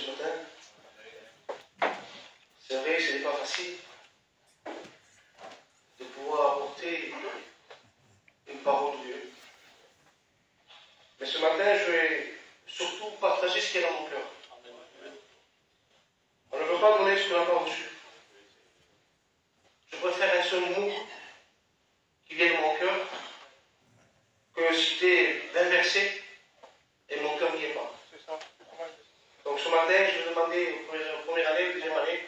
ce matin. C'est vrai, ce n'est pas facile de pouvoir apporter une parole de Dieu. Mais ce matin, je vais surtout partager ce qui est dans mon cœur. On ne veut pas donner ce qu'on n'a pas reçu. Je préfère un seul mot qui vient de mon cœur que citer 20 versets et mon cœur n'y est pas. Donc ce matin, je vais demander aux premières années, aux deuxième année,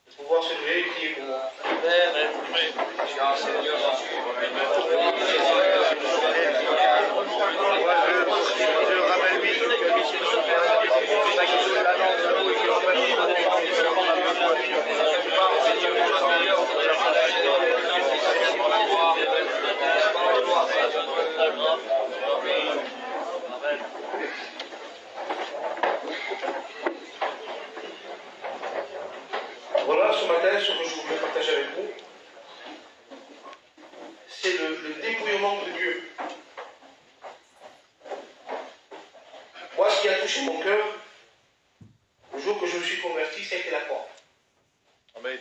de pouvoir se lever et prier pour moi. Voilà, ce matin, ce que je voulais partager avec vous, c'est le dépouillement de Dieu. Moi, ce qui a touché mon cœur, le jour que je me suis converti, ça a été la croix. Amen.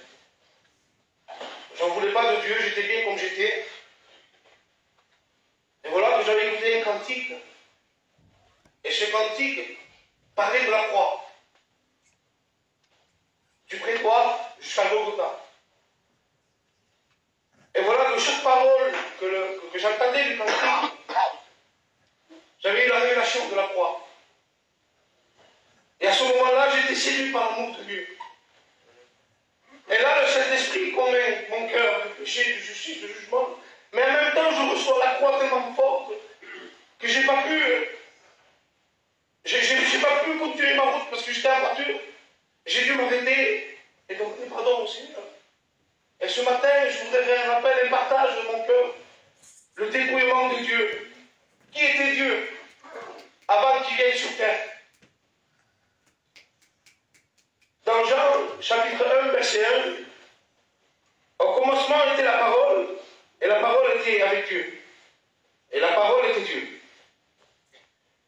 J'en voulais pas de Dieu, j'étais bien comme j'étais. Et voilà que j'avais écouté un cantique. Et ce cantique parlait de la croix. Du prétoire jusqu'à Golgotha. Et voilà que chaque parole que j'entendais du cantique, j'avais eu la révélation de la croix. Et à ce moment-là, j'étais séduit par l'amour de Dieu. Et là, le Saint-Esprit convainc mon cœur de péché, de justice, de jugement. Mais en même temps, je reçois la croix tellement forte que j'ai pas pu continuer ma route parce que j'étais en voiture. J'ai dû m'arrêter et demander pardon au Seigneur. Et ce matin, je voudrais faire un rappel, un partage de mon cœur. Le dépouillement de Dieu. Qui était Dieu avant qu'il vienne sur terre? Dans Jean, chapitre 1, verset 1, au commencement était la parole, et la parole était avec Dieu. Et la parole était Dieu.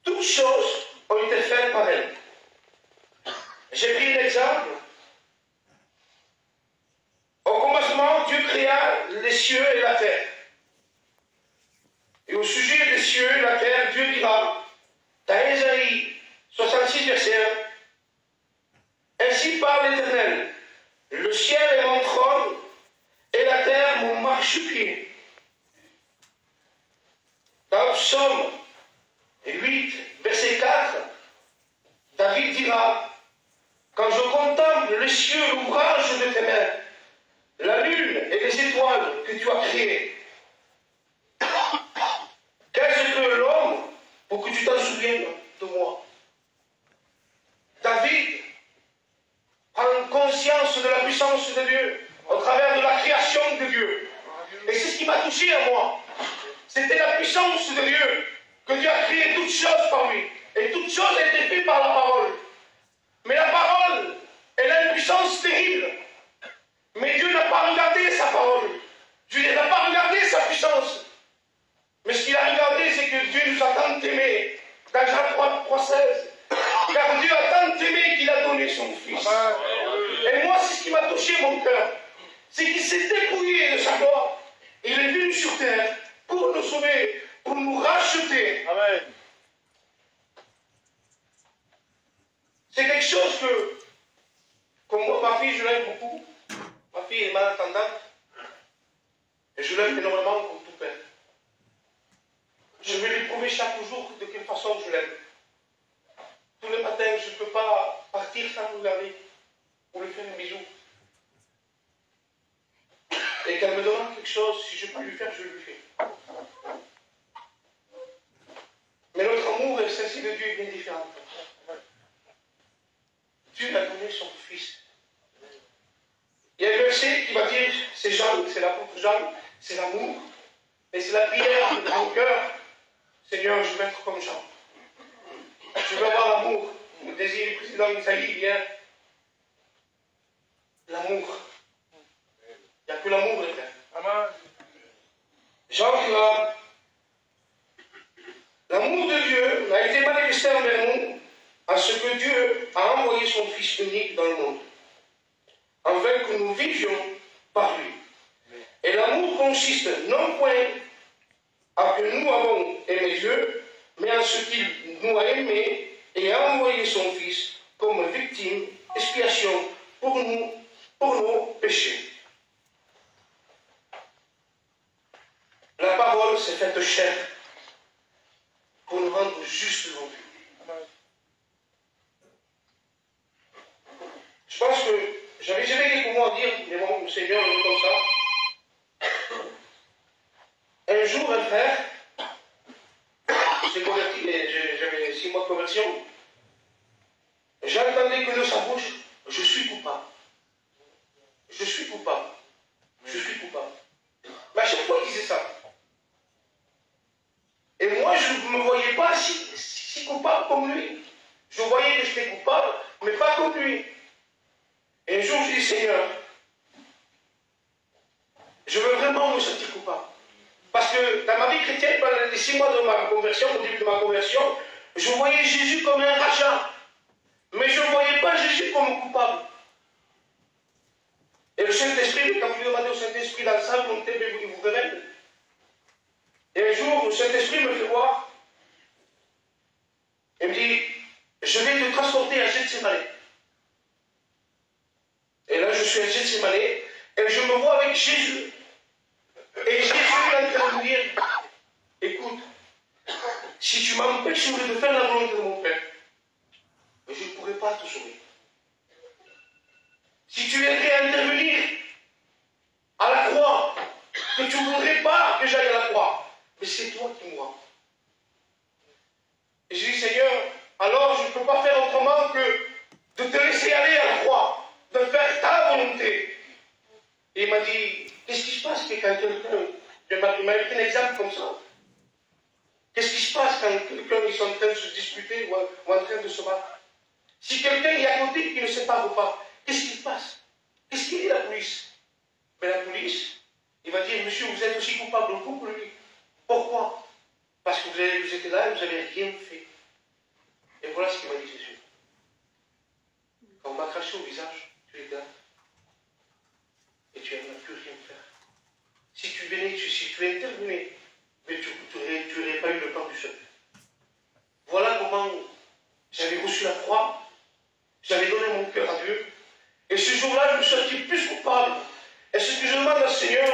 Toutes choses ont été faites par elle. J'ai pris l'exemple. Au commencement, Dieu créa les cieux et la terre. Et au sujet des cieux et de la terre, Dieu dira, dans Ésaïe 66, verset 1, ainsi parle l'Éternel, le ciel est mon trône, et la terre mon marchepied. Dans Psaume 8, verset 4, David dira, quand je contemple les cieux, l'ouvrage de tes mains, la lune et les étoiles que tu as créées, qu'est-ce que l'homme pour que tu t'en souviennes de moi? David prend conscience de la puissance de Dieu au travers de la création de Dieu. Et c'est ce qui m'a touché à moi. C'était la puissance de Dieu, que Dieu a créé toutes choses par lui. Et toutes choses étaient faites par la parole. Mais la parole, elle a une puissance terrible. Mais Dieu n'a pas regardé sa parole. Dieu n'a pas regardé sa puissance. Mais ce qu'il a regardé, c'est que Dieu nous a tant aimés. Dans Jean 3,16. Car Dieu a tant aimé qu'il a donné son Fils. Et moi, c'est ce qui m'a touché mon cœur. C'est qu'il s'est dépouillé de sa gloire. Il est venu sur terre pour nous sauver, pour nous racheter. Amen. C'est quelque chose que, comme moi, ma fille, je l'aime beaucoup. Ma fille est malentendante. Et je l'aime énormément comme tout père. Je vais lui prouver chaque jour de quelle façon je l'aime. Tous les matins, je ne peux pas partir sans regarder pour lui faire un bisou. Et qu'elle me demande quelque chose, si je peux lui faire, je lui fais. Mais notre amour et celle-ci de Dieu est bien différent. Dieu a donné son Fils. Il y a un verset qui va dire, c'est Jean, c'est l'apôtre Jean, c'est l'amour. Et c'est la prière de mon cœur. Seigneur, je veux être comme Jean. Je veux avoir l'amour. Le désir du président Isaïe hier. L'amour. Il n'y a que l'amour de Dieu. Amen. Jean dira, l'amour de Dieu a été manifesté envers nous à ce que Dieu a envoyé son Fils unique dans le monde, afin que nous vivions par lui. Et l'amour consiste non point à que nous avons aimé Dieu, mais en ce qu'il nous a aimés et a envoyé son Fils comme victime, expiation pour nous, pour nos péchés. La parole s'est faite chair pour nous rendre justes devant Dieu. Je pense que j'avais jamais des mots à dire, mais bon, le Seigneur est comme ça. Un jour, un frère s'est converti, j'avais 6 mois de conversion. J'entendais que de sa bouche, je suis coupable. Je suis coupable. Je suis coupable. Mais à chaque fois, il disait ça. Et moi, je ne me voyais pas si coupable comme lui. Je voyais que j'étais coupable, mais pas comme lui. Et un jour, je dis, Seigneur, je veux vraiment me sentir coupable. Parce que dans ma vie chrétienne, pendant les 6 mois de ma conversion, au début de ma conversion, je voyais Jésus comme un rachat. Mais je ne voyais pas Jésus comme coupable. Et le Saint-Esprit, quand vous demandez au Saint-Esprit dans le salle, il vous révèle. Et un jour, le Saint-Esprit me fait voir. Il me dit, je vais te transporter à Gethsémané. Et là, je suis à Gethsémané, et je me vois avec Jésus. Et Jésus est en train de me dire, écoute, si tu m'empêcherais de faire la volonté de mon Père, mais je ne pourrai pas te sauver. Si tu viendrais intervenir à la croix, que tu ne voudrais pas que j'aille à la croix, mais c'est toi qui mourras. Et j'ai dit, Seigneur, alors je ne peux pas faire autrement que de te laisser aller à la croix, de faire ta volonté. Et il m'a dit, qu'est-ce qui se passe quand quelqu'un, il m'a pris un exemple comme ça. Qu'est-ce qui se passe quand quelqu'un est en train de se disputer ou en train de se battre? Si quelqu'un est à côté qui ne sait pas ou pas, qu'est-ce qui se passe? Qu'est-ce qu'il dit la police? Mais la police, il va dire, monsieur, vous êtes aussi coupable vous que lui. Pourquoi? Parce que vous étiez là et vous n'avez rien fait. Et voilà ce qu'il m'a dit Jésus. Quand on m'a craché au visage, tu étais là. Et tu n'as pu rien faire. Si tu venais, si tu intervenais, mais tu n'aurais pas eu le temps du seul. Voilà comment j'avais reçu la croix, j'avais donné mon cœur à Dieu. Et ce jour-là, je me suis senti plus coupable. Et ce que je demande au Seigneur,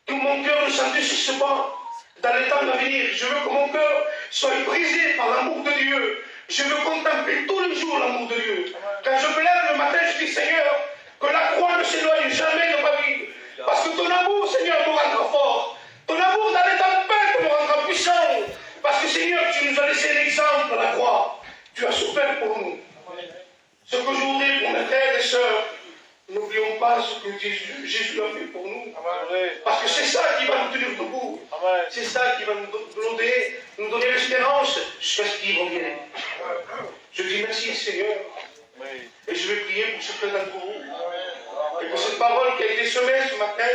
que mon cœur ne s'endurcisse pas dans les temps à venir. Je veux que mon cœur soit brisé par l'amour de Dieu. Je veux contempler tous les jours l'amour de Dieu. Quand je me lève le matin, je dis, Seigneur, que la croix ne s'éloigne jamais de ma vie. Parce que ton amour, Seigneur, me rendra fort. Ton amour dans les tempêtes me rendra puissant. Parce que, Seigneur, tu nous as laissé l'exemple à la croix. Tu as souffert pour nous. Ce que je voudrais pour mes frères et sœurs, n'oublions pas ce que Jésus a fait pour nous. Parce que c'est ça qui va nous tenir debout. C'est ça qui va nous donner l'espérance jusqu'à ce qu'il revienne. Je dis merci Seigneur. Et je vais prier pour chacun d'entre vous. Et pour cette parole qui a été semée ce matin,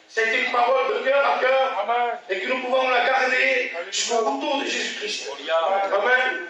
c'est une parole de cœur à cœur. Et que nous pouvons la garder jusqu'au retour de Jésus-Christ. Amen.